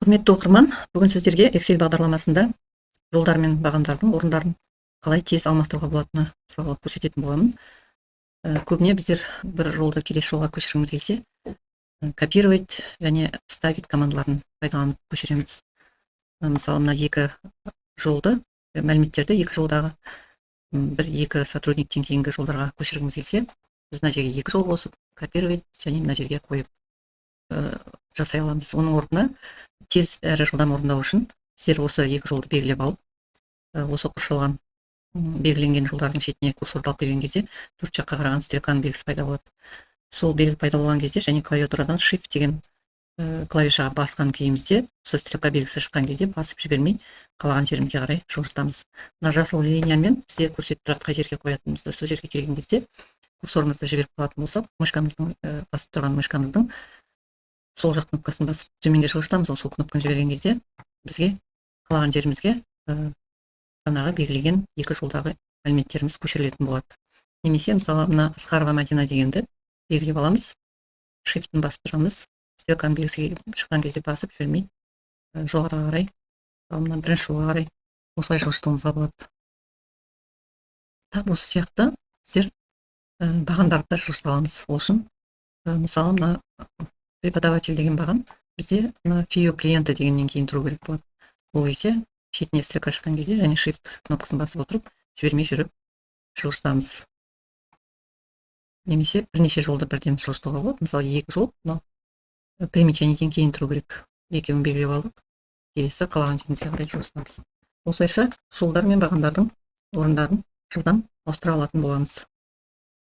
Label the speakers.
Speaker 1: Құрметті оқырман, бүгін сіздерге Excel бағдарламасында жолдар мен бағандардың орындарын қалай тез алмастыруға болатыны туралы көрсететін боламын. Көбіне біздер бір жолды келесі жолға көшіргіміз келсе, копировать және вставить командаларын пайдаланып көшіреміз. Мысалы, мына екі жолды, мәліметтерді екі жолдағы бір-екі сотрудниктен кейінгі жолдарға көшіргіміз келсе, біз мына жерге екі жол қосып, копировать және мына жерге қойып жасай аламыз. Оның орнына тез әрі жылдам орындау үшін сіздер осы екі жолды белгілеп алып, осы қоршалған белгіленген жолдардың шетіне курсорды алып келген кезде төрт жаққа қараған стрелканың белгісі пайда болады. Сол белгі пайда болған кезде және клавиатурадан Shift деген клавишаға басқан күйімізде, осы стрелка белгісі шыққан кезде басып жібермей қалаған жерімізге қарай жылжытамыз. Мына жасыл линиямен бізде көрсетіп тұрады қай жерге қоятынымызды. Сол жерге келген кезде курсорымызды жіберіп қалатын болсақ, мышкамыздың басып тұрған мышкамыздың сол жақ кнопкасын басып төменге жылжытамыз. Сол кнопканы жіберген кезде бізге қалаған жерімізге жаңағы белгілеген екі жолдағы мәліметтеріміз көшірілетін болады. Немесе мысалы мына Асқарова Мәдина дегенді белгілеп аламыз, Shift-ін басып тұрамыз, стрелканың белгісі шыққан кезде басып жібермей жоғарыға қарай, мына бірінші жолға қарай осылай жылжытуымызға болады. Осы сияқты сіздер бағандарды жылжыта аламыз. Ол үшін мысалы мына преподаватель деген баған бізде мына View клиенті дегеннен кейін тұру керек болады. Ол кезде шетіне стрелка шыққан кезде және Shift кнопкасын басып отырып жібермей жүріп жылжытамыз. Немесе бірнеше жолды бірден жылжытуға болады. Мысалы, екі жол примечаниеден кейін тұру керек. Екеуін белгілеп алдық. Келесі қалаған жерімізге қарай жылжытамыз. Осылайша жолдар мен бағандардың орындарын жылдам ауыстыра алатын боламыз.